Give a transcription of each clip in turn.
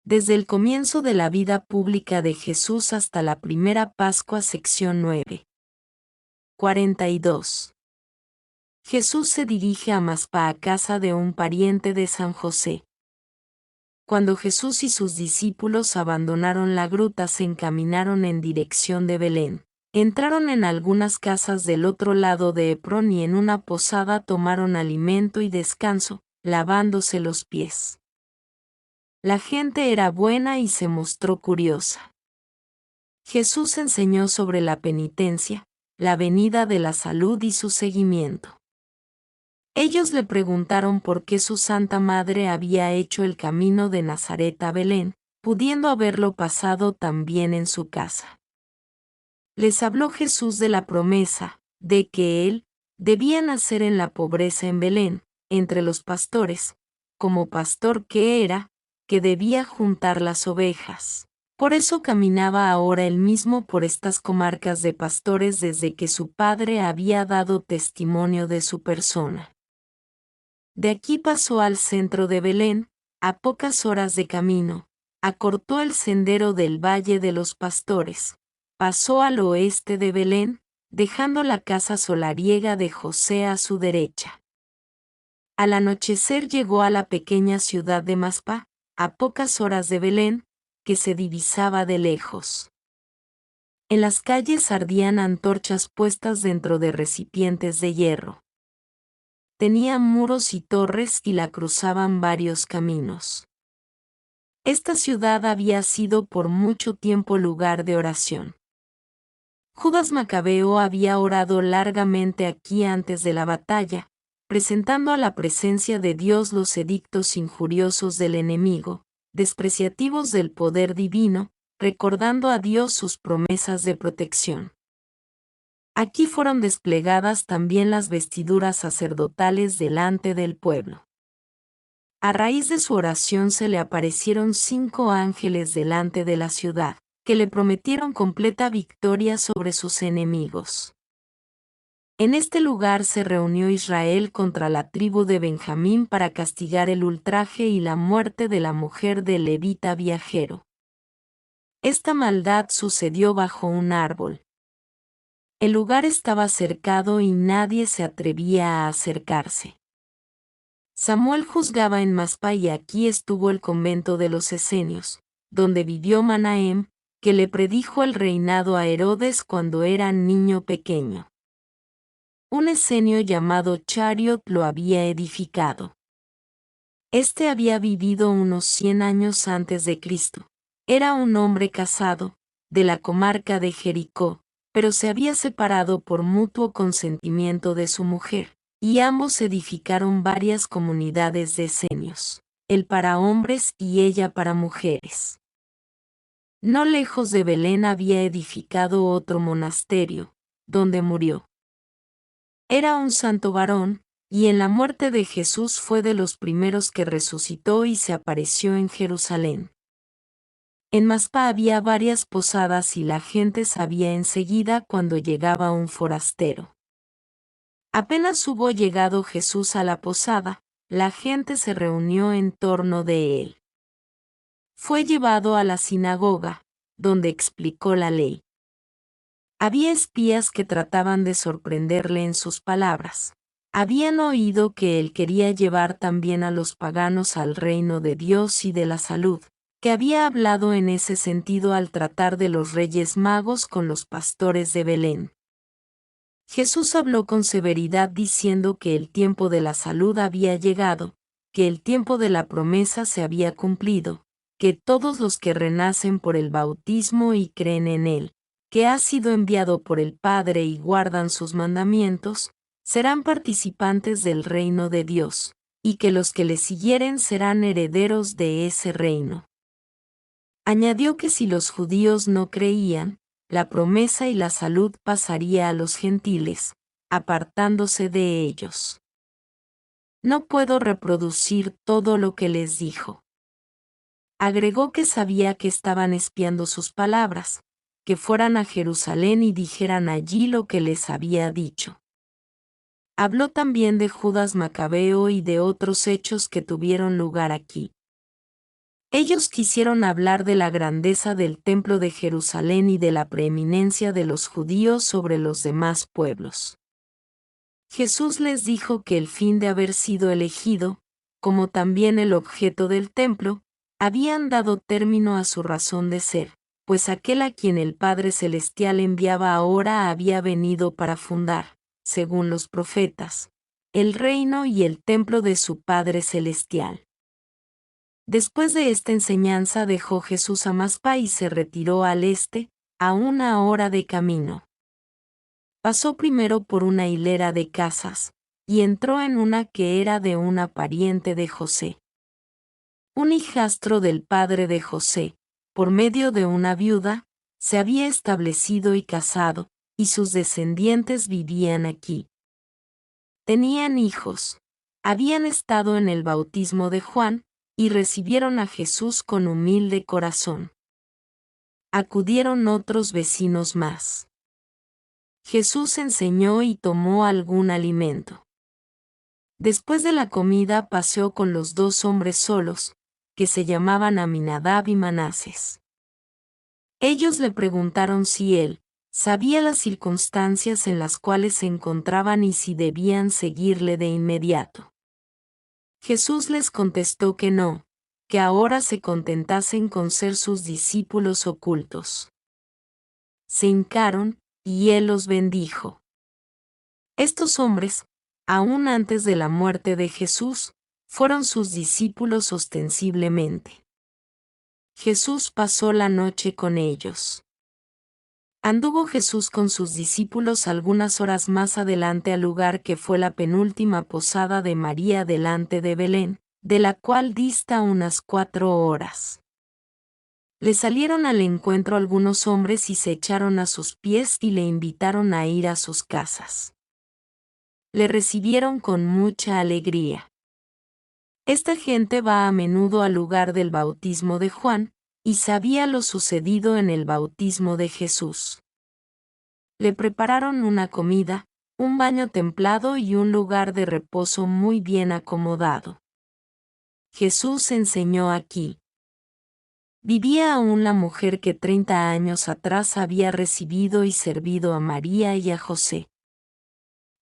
Desde el comienzo de la vida pública de Jesús hasta la primera Pascua, sección 9. 42. Jesús se dirige a Maspa, a casa de un pariente de San José. Cuando Jesús y sus discípulos abandonaron la gruta, se encaminaron en dirección de Belén. Entraron en algunas casas del otro lado de Hebrón y en una posada tomaron alimento y descanso, lavándose los pies. La gente era buena y se mostró curiosa. Jesús enseñó sobre la penitencia, la venida de la salud y su seguimiento. Ellos le preguntaron por qué su Santa Madre había hecho el camino de Nazaret a Belén, pudiendo haberlo pasado también en su casa. Les habló Jesús de la promesa, de que él debía nacer en la pobreza en Belén, entre los pastores, como pastor que era, que debía juntar las ovejas. Por eso caminaba ahora él mismo por estas comarcas de pastores desde que su padre había dado testimonio de su persona. De aquí pasó al centro de Belén, a pocas horas de camino, acortó el sendero del Valle de los Pastores, pasó al oeste de Belén, dejando la casa solariega de José a su derecha. Al anochecer llegó a la pequeña ciudad de Maspa, a pocas horas de Belén, que se divisaba de lejos. En las calles ardían antorchas puestas dentro de recipientes de hierro. Tenía muros y torres y la cruzaban varios caminos. Esta ciudad había sido por mucho tiempo lugar de oración. Judas Macabeo había orado largamente aquí antes de la batalla, presentando a la presencia de Dios los edictos injuriosos del enemigo, despreciativos del poder divino, recordando a Dios sus promesas de protección. Aquí fueron desplegadas también las vestiduras sacerdotales delante del pueblo. A raíz de su oración se le aparecieron 5 ángeles delante de la ciudad, que le prometieron completa victoria sobre sus enemigos. En este lugar se reunió Israel contra la tribu de Benjamín para castigar el ultraje y la muerte de la mujer del levita viajero. Esta maldad sucedió bajo un árbol. El lugar estaba cercado y nadie se atrevía a acercarse. Samuel juzgaba en Maspa y aquí estuvo el convento de los esenios, donde vivió Manahem, que le predijo el reinado a Herodes cuando era niño pequeño. Un esenio llamado Chariot lo había edificado. Este había vivido unos 100 años antes de Cristo. Era un hombre casado, de la comarca de Jericó, pero se había separado por mutuo consentimiento de su mujer, y ambos edificaron varias comunidades de esenios, él para hombres y ella para mujeres. No lejos de Belén había edificado otro monasterio, donde murió. Era un santo varón, y en la muerte de Jesús fue de los primeros que resucitó y se apareció en Jerusalén. En Maspa había varias posadas y la gente sabía enseguida cuando llegaba un forastero. Apenas hubo llegado Jesús a la posada, la gente se reunió en torno de él. Fue llevado a la sinagoga, donde explicó la ley. Había espías que trataban de sorprenderle en sus palabras. Habían oído que él quería llevar también a los paganos al reino de Dios y de la salud, que había hablado en ese sentido al tratar de los reyes magos con los pastores de Belén. Jesús habló con severidad diciendo que el tiempo de la salud había llegado, que el tiempo de la promesa se había cumplido, que todos los que renacen por el bautismo y creen en él, que ha sido enviado por el Padre y guardan sus mandamientos, serán participantes del reino de Dios, y que los que le siguieren serán herederos de ese reino. Añadió que si los judíos no creían, la promesa y la salud pasaría a los gentiles, apartándose de ellos. No puedo reproducir todo lo que les dijo. Agregó que sabía que estaban espiando sus palabras, que fueran a Jerusalén y dijeran allí lo que les había dicho. Habló también de Judas Macabeo y de otros hechos que tuvieron lugar aquí. Ellos quisieron hablar de la grandeza del templo de Jerusalén y de la preeminencia de los judíos sobre los demás pueblos. Jesús les dijo que el fin de haber sido elegido, como también el objeto del templo, habían dado término a su razón de ser, pues aquel a quien el Padre Celestial enviaba ahora había venido para fundar, según los profetas, el reino y el templo de su Padre Celestial. Después de esta enseñanza dejó Jesús a Maspa y se retiró al este, a 1 hora de camino. Pasó primero por una hilera de casas, y entró en una que era de una pariente de José. Un hijastro del padre de José, por medio de una viuda, se había establecido y casado, y sus descendientes vivían aquí. Tenían hijos, habían estado en el bautismo de Juan, y recibieron a Jesús con humilde corazón. Acudieron otros vecinos más. Jesús enseñó y tomó algún alimento. Después de la comida paseó con los 2 hombres solos, que se llamaban Aminadab y Manases. Ellos le preguntaron si él sabía las circunstancias en las cuales se encontraban y si debían seguirle de inmediato. Jesús les contestó que no, que ahora se contentasen con ser sus discípulos ocultos. Se hincaron, y él los bendijo. Estos hombres, aún antes de la muerte de Jesús, fueron sus discípulos ostensiblemente. Jesús pasó la noche con ellos. Anduvo Jesús con sus discípulos algunas horas más adelante al lugar que fue la penúltima posada de María delante de Belén, de la cual dista unas 4 horas. Le salieron al encuentro algunos hombres y se echaron a sus pies y le invitaron a ir a sus casas. Le recibieron con mucha alegría. Esta gente va a menudo al lugar del bautismo de Juan, y sabía lo sucedido en el bautismo de Jesús. Le prepararon una comida, un baño templado y un lugar de reposo muy bien acomodado. Jesús enseñó aquí. Vivía aún la mujer que 30 años atrás había recibido y servido a María y a José.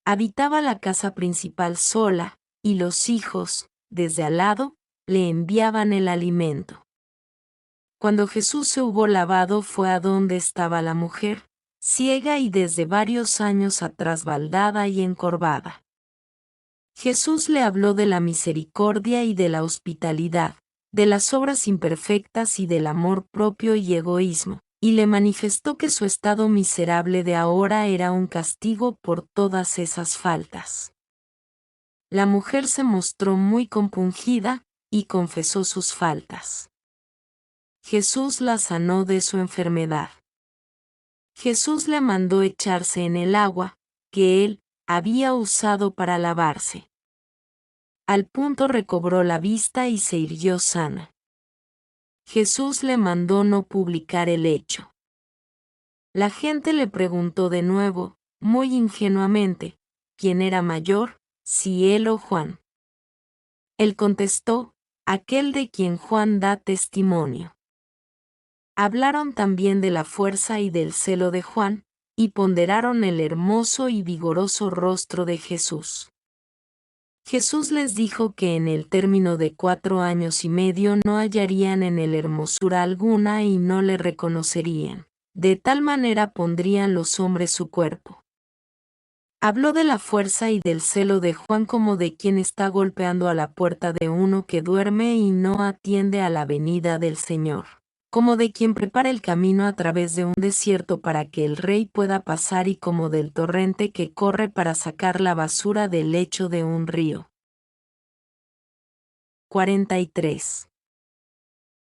Habitaba la casa principal sola, y los hijos, desde al lado, le enviaban el alimento. Cuando Jesús se hubo lavado fue a donde estaba la mujer, ciega y desde varios años atrás baldada y encorvada. Jesús le habló de la misericordia y de la hospitalidad, de las obras imperfectas y del amor propio y egoísmo, y le manifestó que su estado miserable de ahora era un castigo por todas esas faltas. La mujer se mostró muy compungida, y confesó sus faltas. Jesús la sanó de su enfermedad. Jesús le mandó echarse en el agua, que él había usado para lavarse. Al punto recobró la vista y se irguió sana. Jesús le mandó no publicar el hecho. La gente le preguntó de nuevo, muy ingenuamente, quién era mayor, si él o Juan. Él contestó, aquel de quien Juan da testimonio. Hablaron también de la fuerza y del celo de Juan, y ponderaron el hermoso y vigoroso rostro de Jesús. Jesús les dijo que en el término de 4 años y medio no hallarían en él hermosura alguna y no le reconocerían. De tal manera pondrían los hombres su cuerpo. Habló de la fuerza y del celo de Juan como de quien está golpeando a la puerta de uno que duerme y no atiende a la venida del Señor, como de quien prepara el camino a través de un desierto para que el rey pueda pasar y como del torrente que corre para sacar la basura del lecho de un río. 43.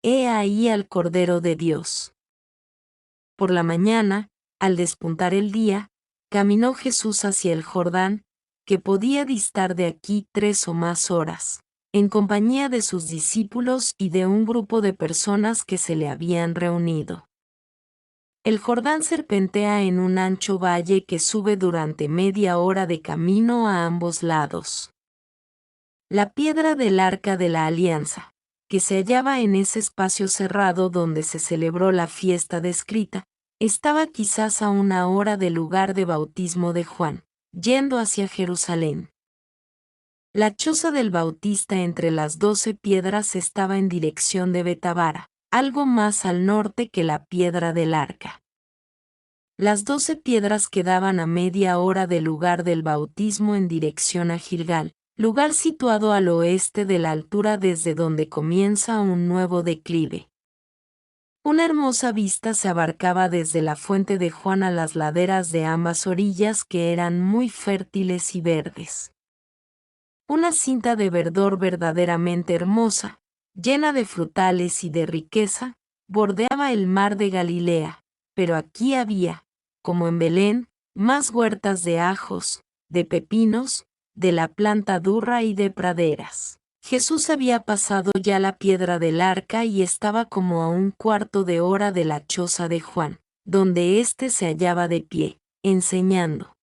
He ahí al Cordero de Dios. Por la mañana, al despuntar el día, caminó Jesús hacia el Jordán, que podía distar de aquí 3 o más horas, en compañía de sus discípulos y de un grupo de personas que se le habían reunido. El Jordán serpentea en un ancho valle que sube durante media hora de camino a ambos lados. La piedra del Arca de la Alianza, que se hallaba en ese espacio cerrado donde se celebró la fiesta descrita, estaba quizás a 1 hora del lugar de bautismo de Juan, yendo hacia Jerusalén. La choza del Bautista entre las 12 piedras estaba en dirección de Betábara, algo más al norte que la piedra del arca. Las 12 piedras quedaban a media hora del lugar del bautismo en dirección a Gilgal, lugar situado al oeste de la altura desde donde comienza un nuevo declive. Una hermosa vista se abarcaba desde la fuente de Juan a las laderas de ambas orillas que eran muy fértiles y verdes. Una cinta de verdor verdaderamente hermosa, llena de frutales y de riqueza, bordeaba el mar de Galilea, pero aquí había, como en Belén, más huertas de ajos, de pepinos, de la planta durra y de praderas. Jesús había pasado ya la piedra del arca y estaba como a 1/4 de hora de la choza de Juan, donde éste se hallaba de pie, enseñando.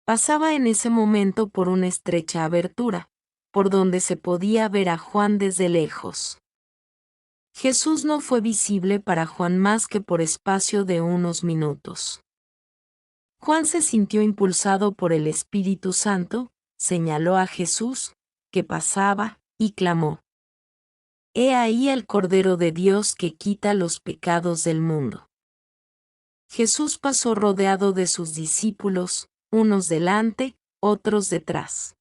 Pasaba en ese momento por una estrecha abertura, por donde se podía ver a Juan desde lejos. Jesús no fue visible para Juan más que por espacio de unos minutos. Juan se sintió impulsado por el Espíritu Santo, señaló a Jesús, que pasaba, y clamó: «He ahí el Cordero de Dios que quita los pecados del mundo». Jesús pasó rodeado de sus discípulos, unos delante, otros detrás.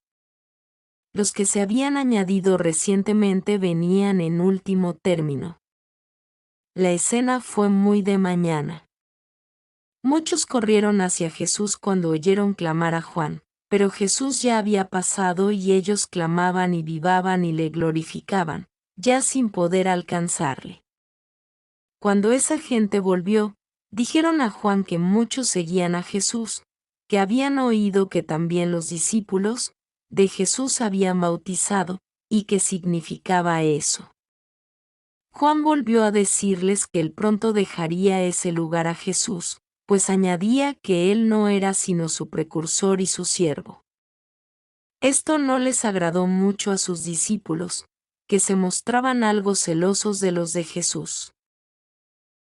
Los que se habían añadido recientemente venían en último término. La escena fue muy de mañana. Muchos corrieron hacia Jesús cuando oyeron clamar a Juan, pero Jesús ya había pasado y ellos clamaban y vivaban y le glorificaban, ya sin poder alcanzarle. Cuando esa gente volvió, dijeron a Juan que muchos seguían a Jesús, que habían oído que también los discípulos de Jesús habían bautizado, y qué significaba eso. Juan volvió a decirles que él pronto dejaría ese lugar a Jesús, pues añadía que él no era sino su precursor y su siervo. Esto no les agradó mucho a sus discípulos, que se mostraban algo celosos de los de Jesús.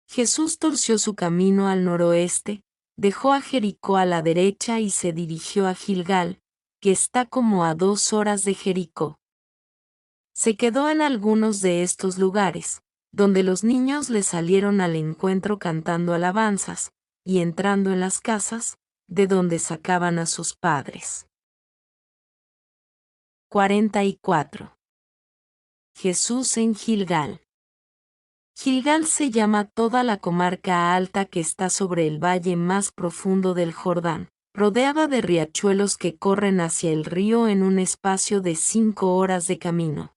Jesús torció su camino al noroeste, dejó a Jericó a la derecha y se dirigió a Gilgal, que está como a 2 horas de Jericó. Se quedó en algunos de estos lugares, donde los niños le salieron al encuentro cantando alabanzas, y entrando en las casas, de donde sacaban a sus padres. 44. Jesús en Gilgal. Gilgal se llama toda la comarca alta que está sobre el valle más profundo del Jordán, rodeada de riachuelos que corren hacia el río en un espacio de 5 horas de camino.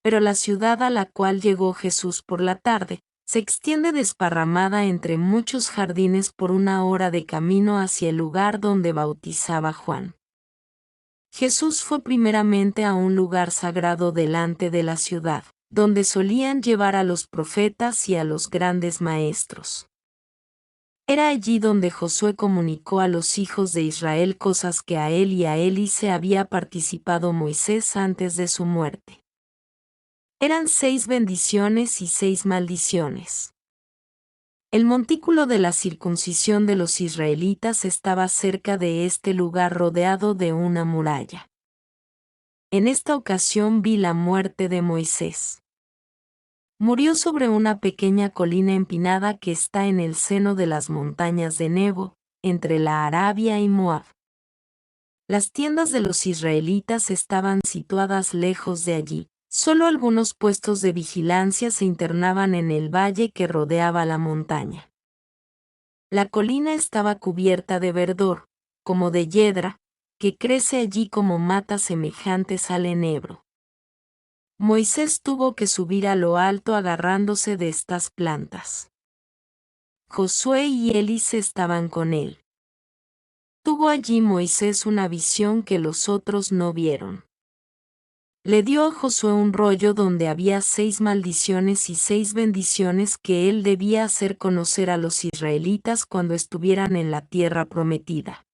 Pero la ciudad a la cual llegó Jesús por la tarde, se extiende desparramada entre muchos jardines por 1 hora de camino hacia el lugar donde bautizaba Juan. Jesús fue primeramente a un lugar sagrado delante de la ciudad, donde solían llevar a los profetas y a los grandes maestros. Era allí donde Josué comunicó a los hijos de Israel cosas que a él y a Eli se había participado Moisés antes de su muerte. Eran 6 bendiciones y 6 maldiciones. El montículo de la circuncisión de los israelitas estaba cerca de este lugar rodeado de una muralla. En esta ocasión vi la muerte de Moisés. Murió sobre una pequeña colina empinada que está en el seno de las montañas de Nebo, entre la Arabia y Moab. Las tiendas de los israelitas estaban situadas lejos de allí. Solo algunos puestos de vigilancia se internaban en el valle que rodeaba la montaña. La colina estaba cubierta de verdor, como de yedra, que crece allí como matas semejantes al enebro. Moisés tuvo que subir a lo alto agarrándose de estas plantas. Josué y Elís estaban con él. Tuvo allí Moisés una visión que los otros no vieron. Le dio a Josué un rollo donde había 6 maldiciones y 6 bendiciones que él debía hacer conocer a los israelitas cuando estuvieran en la tierra prometida.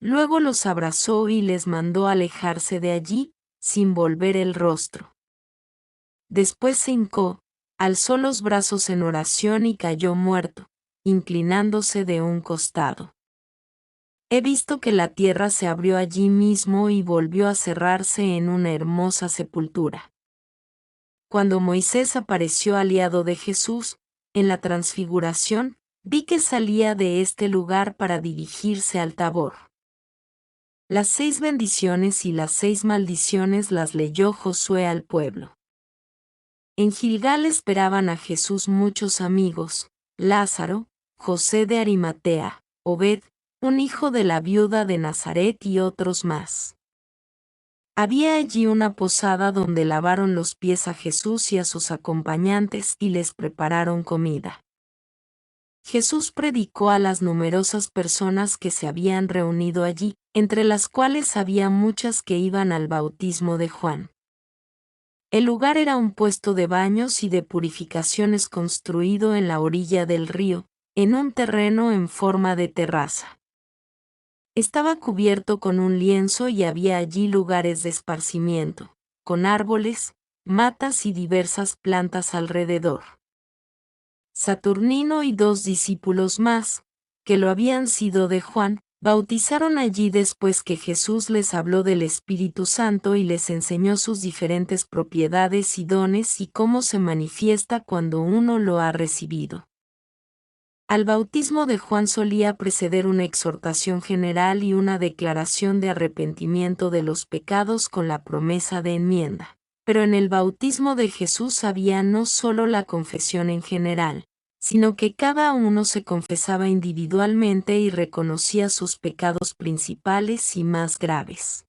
Luego los abrazó y les mandó alejarse de allí, sin volver el rostro. Después se hincó, alzó los brazos en oración y cayó muerto, inclinándose de un costado. He visto que la tierra se abrió allí mismo y volvió a cerrarse en una hermosa sepultura. Cuando Moisés apareció aliado de Jesús, en la transfiguración, vi que salía de este lugar para dirigirse al Tabor. Las 6 bendiciones y las 6 maldiciones las leyó Josué al pueblo. En Gilgal esperaban a Jesús muchos amigos: Lázaro, José de Arimatea, Obed, un hijo de la viuda de Nazaret y otros más. Había allí una posada donde lavaron los pies a Jesús y a sus acompañantes y les prepararon comida. Jesús predicó a las numerosas personas que se habían reunido allí, entre las cuales había muchas que iban al bautismo de Juan. El lugar era un puesto de baños y de purificaciones construido en la orilla del río, en un terreno en forma de terraza. Estaba cubierto con un lienzo y había allí lugares de esparcimiento, con árboles, matas y diversas plantas alrededor. Saturnino y 2 discípulos más, que lo habían sido de Juan, bautizaron allí después que Jesús les habló del Espíritu Santo y les enseñó sus diferentes propiedades y dones y cómo se manifiesta cuando uno lo ha recibido. Al bautismo de Juan solía preceder una exhortación general y una declaración de arrepentimiento de los pecados con la promesa de enmienda. Pero en el bautismo de Jesús había no solo la confesión en general, sino que cada uno se confesaba individualmente y reconocía sus pecados principales y más graves.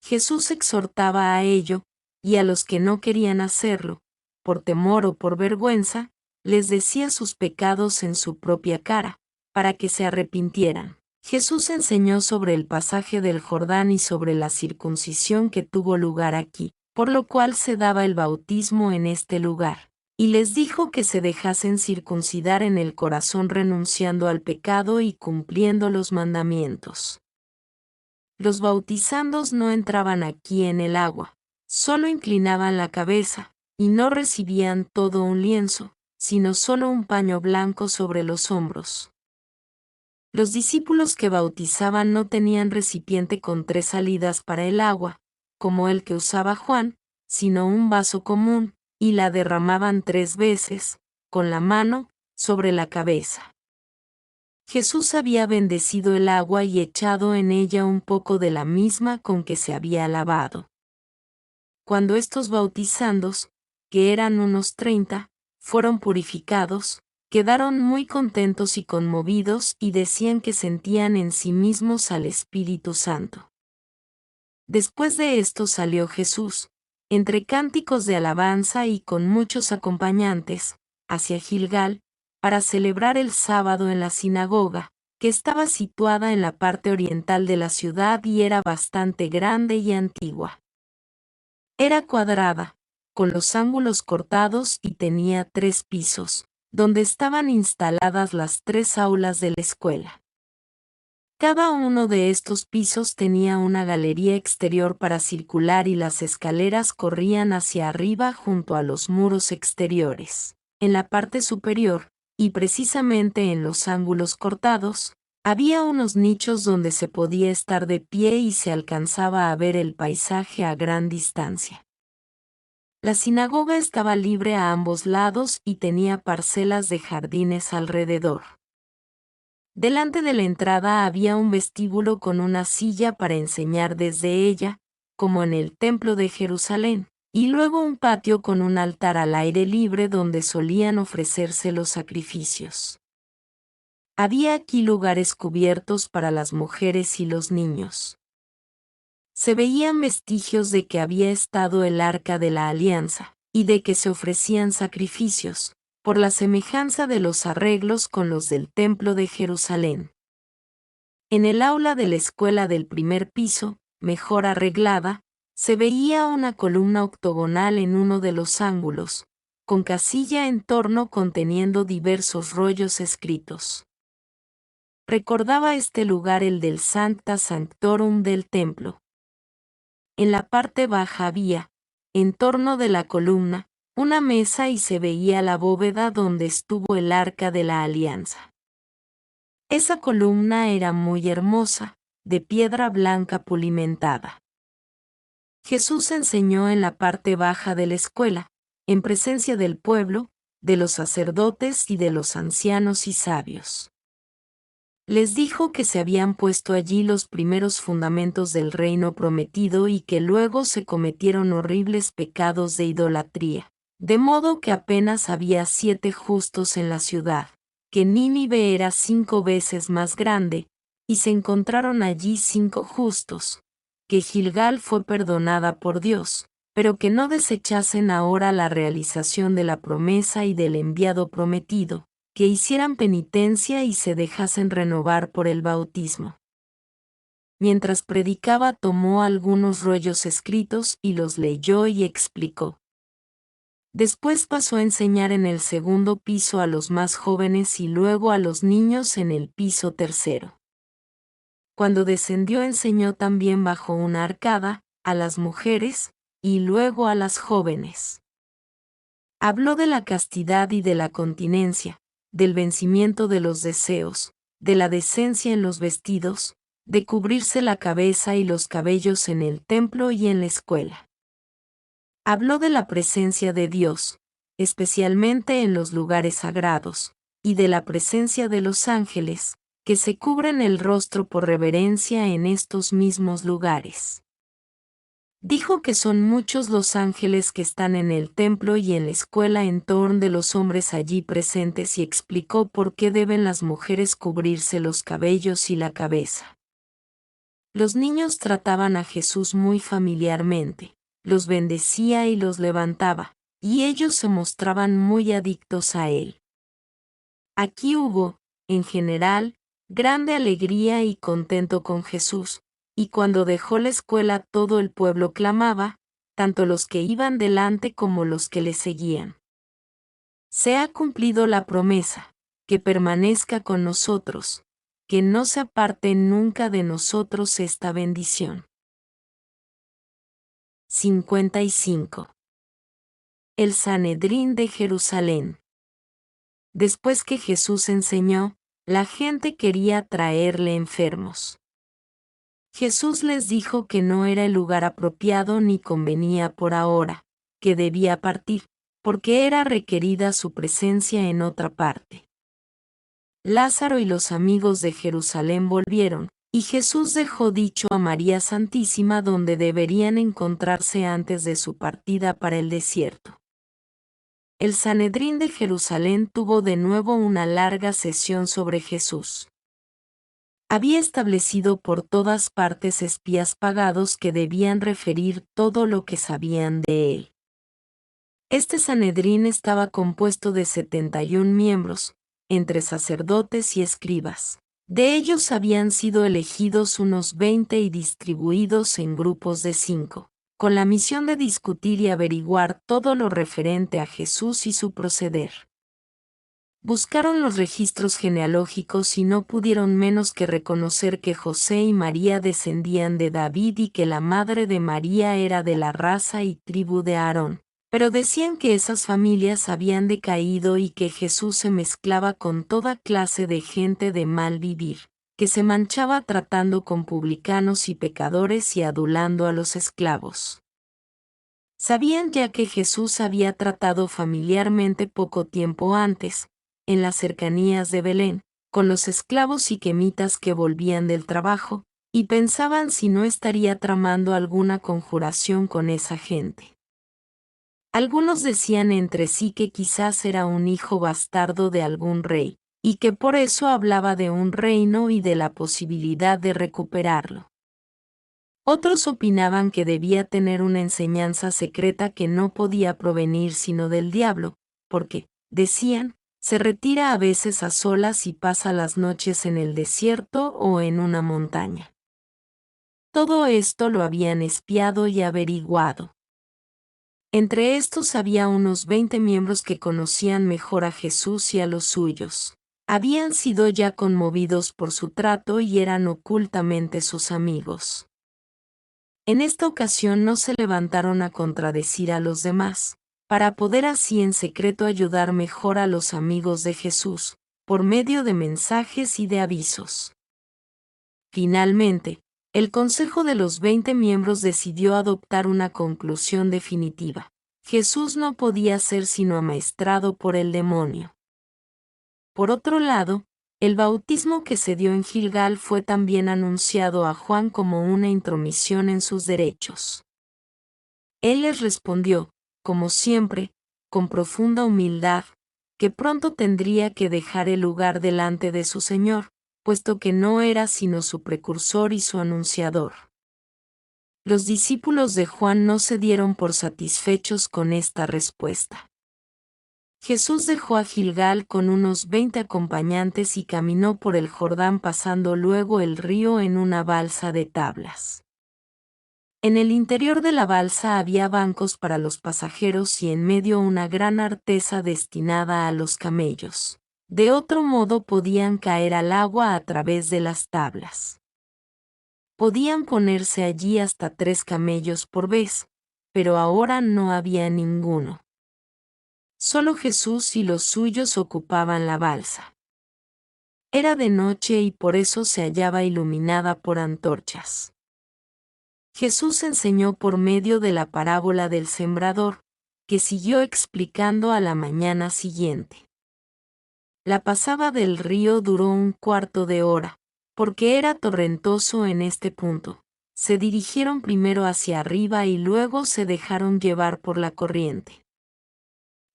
Jesús exhortaba a ello, y a los que no querían hacerlo, por temor o por vergüenza, les decía sus pecados en su propia cara, para que se arrepintieran. Jesús enseñó sobre el pasaje del Jordán y sobre la circuncisión que tuvo lugar aquí, por lo cual se daba el bautismo en este lugar, y les dijo que se dejasen circuncidar en el corazón renunciando al pecado y cumpliendo los mandamientos. Los bautizandos no entraban aquí en el agua, solo inclinaban la cabeza, y no recibían todo un lienzo, sino solo un paño blanco sobre los hombros. Los discípulos que bautizaban no tenían recipiente con 3 salidas para el agua, como el que usaba Juan, sino un vaso común, y la derramaban 3 veces, con la mano, sobre la cabeza. Jesús había bendecido el agua y echado en ella un poco de la misma con que se había lavado. Cuando estos bautizandos, que eran unos 30, fueron purificados, quedaron muy contentos y conmovidos y decían que sentían en sí mismos al Espíritu Santo. Después de esto salió Jesús, entre cánticos de alabanza y con muchos acompañantes, hacia Gilgal, para celebrar el sábado en la sinagoga, que estaba situada en la parte oriental de la ciudad y era bastante grande y antigua. Era cuadrada, con los ángulos cortados y tenía 3 pisos, donde estaban instaladas las 3 aulas de la escuela. Cada uno de estos pisos tenía una galería exterior para circular y las escaleras corrían hacia arriba junto a los muros exteriores. En la parte superior, y precisamente en los ángulos cortados, había unos nichos donde se podía estar de pie y se alcanzaba a ver el paisaje a gran distancia. La sinagoga estaba libre a ambos lados y tenía parcelas de jardines alrededor. Delante de la entrada había un vestíbulo con una silla para enseñar desde ella, como en el templo de Jerusalén, y luego un patio con un altar al aire libre donde solían ofrecerse los sacrificios. Había aquí lugares cubiertos para las mujeres y los niños. Se veían vestigios de que había estado el arca de la alianza, y de que se ofrecían sacrificios, por la semejanza de los arreglos con los del templo de Jerusalén. En el aula de la escuela del primer piso, mejor arreglada, se veía una columna octogonal en uno de los ángulos, con casilla en torno conteniendo diversos rollos escritos. Recordaba este lugar el del Sancta Sanctorum del templo. En la parte baja había, en torno de la columna, una mesa y se veía la bóveda donde estuvo el arca de la alianza. Esa columna era muy hermosa, de piedra blanca pulimentada. Jesús enseñó en la parte baja de la escuela, en presencia del pueblo, de los sacerdotes y de los ancianos y sabios. Les dijo que se habían puesto allí los primeros fundamentos del reino prometido y que luego se cometieron horribles pecados de idolatría, de modo que apenas había 7 justos en la ciudad, que Nínive era 5 veces más grande, y se encontraron allí 5 justos, que Gilgal fue perdonada por Dios, pero que no desechasen ahora la realización de la promesa y del enviado prometido, que hicieran penitencia y se dejasen renovar por el bautismo. Mientras predicaba tomó algunos rollos escritos y los leyó y explicó. Después pasó a enseñar en el segundo piso a los más jóvenes y luego a los niños en el piso tercero. Cuando descendió enseñó también bajo una arcada, a las mujeres, y luego a las jóvenes. Habló de la castidad y de la continencia, del vencimiento de los deseos, de la decencia en los vestidos, de cubrirse la cabeza y los cabellos en el templo y en la escuela. Habló de la presencia de Dios, especialmente en los lugares sagrados, y de la presencia de los ángeles, que se cubren el rostro por reverencia en estos mismos lugares. Dijo que son muchos los ángeles que están en el templo y en la escuela en torno de los hombres allí presentes y explicó por qué deben las mujeres cubrirse los cabellos y la cabeza. Los niños trataban a Jesús muy familiarmente, los bendecía y los levantaba, y ellos se mostraban muy adictos a él. Aquí hubo, en general, grande alegría y contento con Jesús, y cuando dejó la escuela todo el pueblo clamaba, tanto los que iban delante como los que le seguían. Se ha cumplido la promesa, que permanezca con nosotros, que no se aparte nunca de nosotros esta bendición. 55. El Sanedrín de Jerusalén. Después que Jesús enseñó, la gente quería traerle enfermos. Jesús les dijo que no era el lugar apropiado ni convenía por ahora, que debía partir, porque era requerida su presencia en otra parte. Lázaro y los amigos de Jerusalén volvieron, y Jesús dejó dicho a María Santísima donde deberían encontrarse antes de su partida para el desierto. El Sanedrín de Jerusalén tuvo de nuevo una larga sesión sobre Jesús. Había establecido por todas partes espías pagados que debían referir todo lo que sabían de él. Este Sanedrín estaba compuesto de 71 miembros, entre sacerdotes y escribas. De ellos habían sido elegidos unos 20 y distribuidos en grupos de 5, con la misión de discutir y averiguar todo lo referente a Jesús y su proceder. Buscaron los registros genealógicos y no pudieron menos que reconocer que José y María descendían de David y que la madre de María era de la raza y tribu de Aarón. Pero decían que esas familias habían decaído y que Jesús se mezclaba con toda clase de gente de mal vivir, que se manchaba tratando con publicanos y pecadores y adulando a los esclavos. Sabían ya que Jesús había tratado familiarmente poco tiempo antes, en las cercanías de Belén, con los esclavos siquemitas que volvían del trabajo, y pensaban si no estaría tramando alguna conjuración con esa gente. Algunos decían entre sí que quizás era un hijo bastardo de algún rey, y que por eso hablaba de un reino y de la posibilidad de recuperarlo. Otros opinaban que debía tener una enseñanza secreta que no podía provenir sino del diablo, porque, decían, se retira a veces a solas y pasa las noches en el desierto o en una montaña. Todo esto lo habían espiado y averiguado. Entre estos había unos 20 miembros que conocían mejor a Jesús y a los suyos. Habían sido ya conmovidos por su trato y eran ocultamente sus amigos. En esta ocasión no se levantaron a contradecir a los demás, para poder así en secreto ayudar mejor a los amigos de Jesús, por medio de mensajes y de avisos. Finalmente, el Consejo de los 20 miembros decidió adoptar una conclusión definitiva. Jesús no podía ser sino amaestrado por el demonio. Por otro lado, el bautismo que se dio en Gilgal fue también anunciado a Juan como una intromisión en sus derechos. Él les respondió, como siempre, con profunda humildad, que pronto tendría que dejar el lugar delante de su Señor, puesto que no era sino su precursor y su anunciador. Los discípulos de Juan no se dieron por satisfechos con esta respuesta. Jesús dejó a Gilgal con unos 20 acompañantes y caminó por el Jordán pasando luego el río en una balsa de tablas. En el interior de la balsa había bancos para los pasajeros y en medio una gran artesa destinada a los camellos. De otro modo podían caer al agua a través de las tablas. Podían ponerse allí hasta 3 camellos por vez, pero ahora no había ninguno. Solo Jesús y los suyos ocupaban la balsa. Era de noche y por eso se hallaba iluminada por antorchas. Jesús enseñó por medio de la parábola del sembrador, que siguió explicando a la mañana siguiente. La pasada del río duró un cuarto de hora, porque era torrentoso en este punto. Se dirigieron primero hacia arriba y luego se dejaron llevar por la corriente.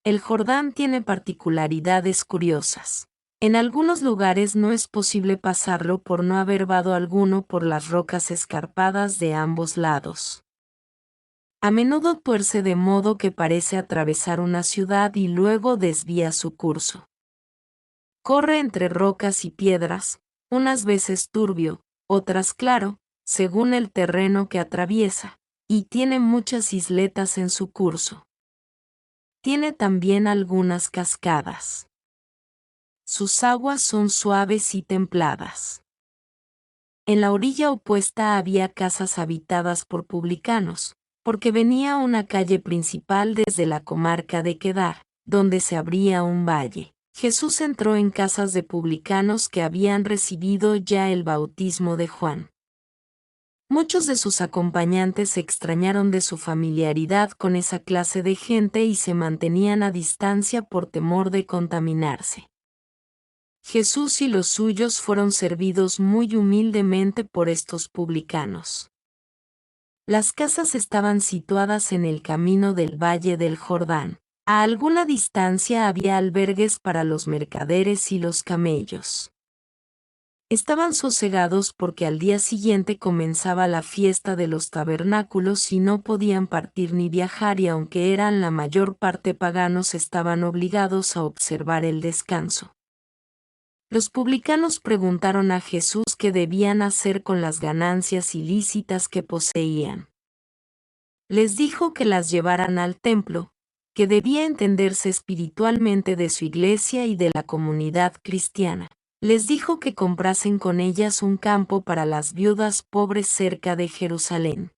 El Jordán tiene particularidades curiosas. En algunos lugares no es posible pasarlo por no haber vado alguno por las rocas escarpadas de ambos lados. A menudo tuerce de modo que parece atravesar una ciudad y luego desvía su curso. Corre entre rocas y piedras, unas veces turbio, otras claro, según el terreno que atraviesa, y tiene muchas isletas en su curso. Tiene también algunas cascadas. Sus aguas son suaves y templadas. En la orilla opuesta había casas habitadas por publicanos, porque venía una calle principal desde la comarca de Quedar, donde se abría un valle. Jesús entró en casas de publicanos que habían recibido ya el bautismo de Juan. Muchos de sus acompañantes se extrañaron de su familiaridad con esa clase de gente y se mantenían a distancia por temor de contaminarse. Jesús y los suyos fueron servidos muy humildemente por estos publicanos. Las casas estaban situadas en el camino del Valle del Jordán. A alguna distancia había albergues para los mercaderes y los camellos. Estaban sosegados porque al día siguiente comenzaba la fiesta de los tabernáculos y no podían partir ni viajar y aunque eran la mayor parte paganos estaban obligados a observar el descanso. Los publicanos preguntaron a Jesús qué debían hacer con las ganancias ilícitas que poseían. Les dijo que las llevaran al templo, que debía entenderse espiritualmente de su iglesia y de la comunidad cristiana. Les dijo que comprasen con ellas un campo para las viudas pobres cerca de Jerusalén.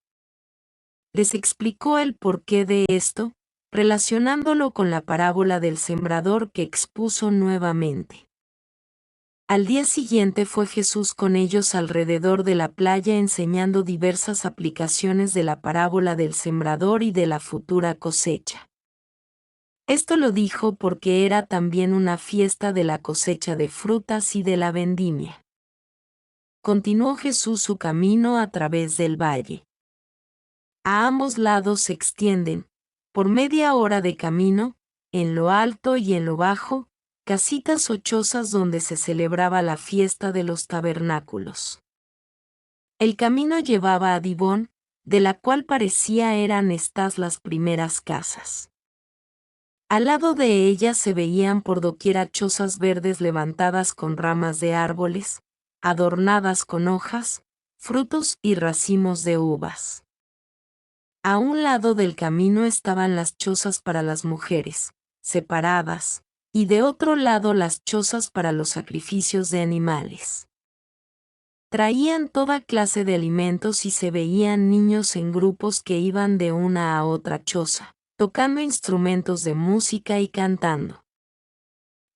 Les explicó el porqué de esto, relacionándolo con la parábola del sembrador que expuso nuevamente. Al día siguiente fue Jesús con ellos alrededor de la playa enseñando diversas aplicaciones de la parábola del sembrador y de la futura cosecha. Esto lo dijo porque era también una fiesta de la cosecha de frutas y de la vendimia. Continuó Jesús su camino a través del valle. A ambos lados se extienden, por media hora de camino, en lo alto y en lo bajo, casitas o chozas donde se celebraba la fiesta de los tabernáculos. El camino llevaba a Dibón, de la cual parecía eran estas las primeras casas. Al lado de ellas se veían por doquiera chozas verdes levantadas con ramas de árboles, adornadas con hojas, frutos y racimos de uvas. A un lado del camino estaban las chozas para las mujeres, separadas, y de otro lado las chozas para los sacrificios de animales. Traían toda clase de alimentos y se veían niños en grupos que iban de una a otra choza, tocando instrumentos de música y cantando.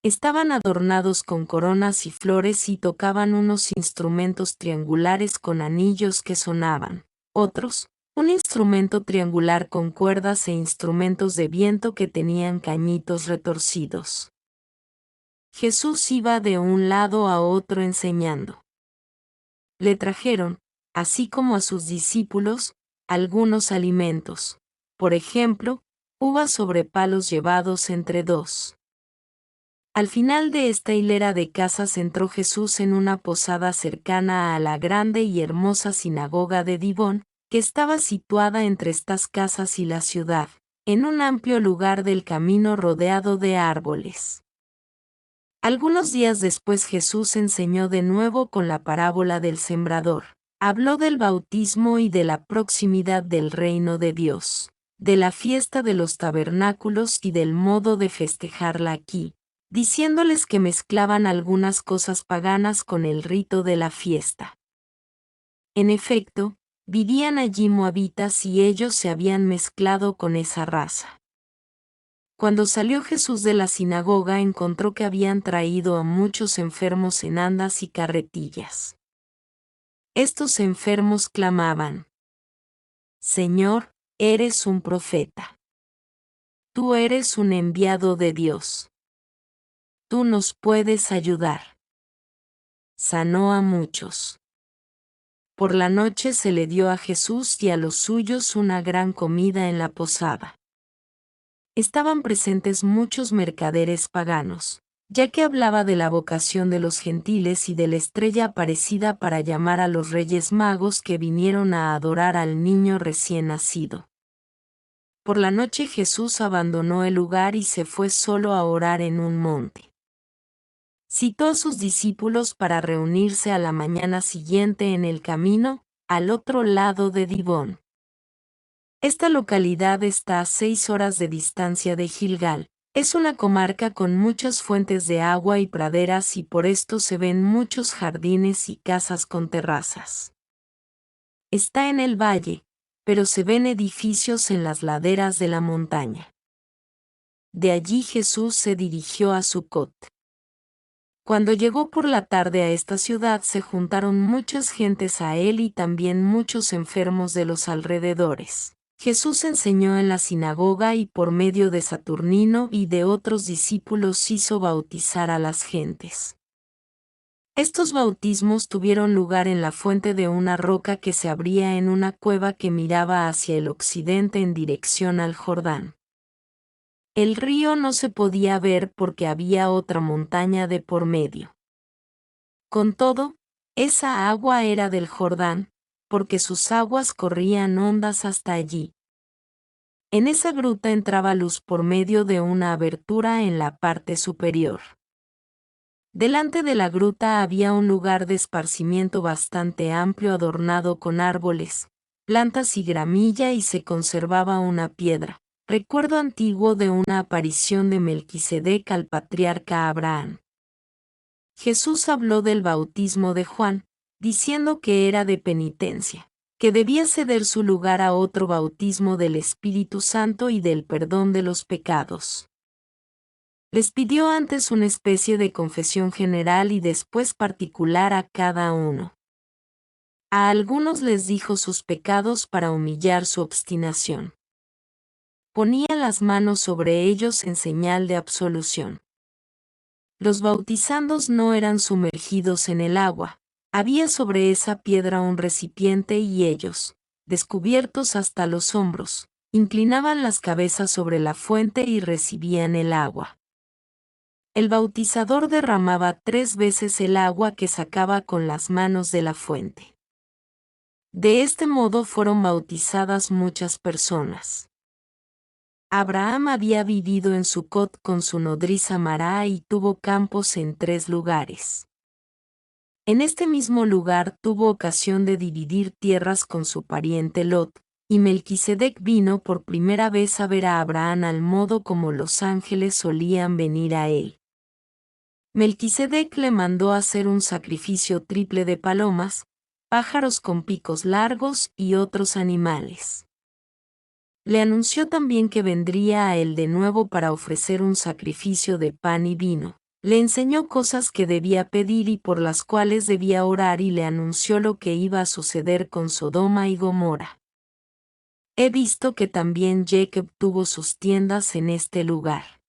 Estaban adornados con coronas y flores y tocaban unos instrumentos triangulares con anillos que sonaban, otros, un instrumento triangular con cuerdas e instrumentos de viento que tenían cañitos retorcidos. Jesús iba de un lado a otro enseñando. Le trajeron, así como a sus discípulos, algunos alimentos, por ejemplo, uvas sobre palos llevados entre dos. Al final de esta hilera de casas entró Jesús en una posada cercana a la grande y hermosa sinagoga de Dibón, que estaba situada entre estas casas y la ciudad, en un amplio lugar del camino rodeado de árboles. Algunos días después Jesús enseñó de nuevo con la parábola del sembrador. Habló del bautismo y de la proximidad del reino de Dios, de la fiesta de los tabernáculos y del modo de festejarla aquí, diciéndoles que mezclaban algunas cosas paganas con el rito de la fiesta. En efecto, vivían allí moabitas y ellos se habían mezclado con esa raza. Cuando salió Jesús de la sinagoga encontró que habían traído a muchos enfermos en andas y carretillas. Estos enfermos clamaban: Señor, eres un profeta. Tú eres un enviado de Dios. Tú nos puedes ayudar. Sanó a muchos. Por la noche se le dio a Jesús y a los suyos una gran comida en la posada. Estaban presentes muchos mercaderes paganos, ya que hablaba de la vocación de los gentiles y de la estrella aparecida para llamar a los reyes magos que vinieron a adorar al niño recién nacido. Por la noche Jesús abandonó el lugar y se fue solo a orar en un monte. Citó a sus discípulos para reunirse a la mañana siguiente en el camino, al otro lado de Dibón. Esta localidad está a 6 horas de distancia de Gilgal. Es una comarca con muchas fuentes de agua y praderas y por esto se ven muchos jardines y casas con terrazas. Está en el valle, pero se ven edificios en las laderas de la montaña. De allí Jesús se dirigió a Sucot. Cuando llegó por la tarde a esta ciudad se juntaron muchas gentes a él y también muchos enfermos de los alrededores. Jesús enseñó en la sinagoga y por medio de Saturnino y de otros discípulos hizo bautizar a las gentes. Estos bautismos tuvieron lugar en la fuente de una roca que se abría en una cueva que miraba hacia el occidente en dirección al Jordán. El río no se podía ver porque había otra montaña de por medio. Con todo, esa agua era del Jordán, porque sus aguas corrían hondas hasta allí. En esa gruta entraba luz por medio de una abertura en la parte superior. Delante de la gruta había un lugar de esparcimiento bastante amplio adornado con árboles, plantas y gramilla y se conservaba una piedra, recuerdo antiguo de una aparición de Melquisedec al patriarca Abraham. Jesús habló del bautismo de Juan, diciendo que era de penitencia, que debía ceder su lugar a otro bautismo del Espíritu Santo y del perdón de los pecados. Les pidió antes una especie de confesión general y después particular a cada uno. A algunos les dijo sus pecados para humillar su obstinación. Ponía las manos sobre ellos en señal de absolución. Los bautizandos no eran sumergidos en el agua, había sobre esa piedra un recipiente y ellos, descubiertos hasta los hombros, inclinaban las cabezas sobre la fuente y recibían el agua. El bautizador derramaba 3 veces el agua que sacaba con las manos de la fuente. De este modo fueron bautizadas muchas personas. Abraham había vivido en Sucot con su nodriza Mará y tuvo campos en 3 lugares. En este mismo lugar tuvo ocasión de dividir tierras con su pariente Lot, y Melquisedec vino por primera vez a ver a Abraham al modo como los ángeles solían venir a él. Melquisedec le mandó hacer un sacrificio triple de palomas, pájaros con picos largos y otros animales. Le anunció también que vendría a él de nuevo para ofrecer un sacrificio de pan y vino. Le enseñó cosas que debía pedir y por las cuales debía orar y le anunció lo que iba a suceder con Sodoma y Gomorra. He visto que también Jacob tuvo sus tiendas en este lugar.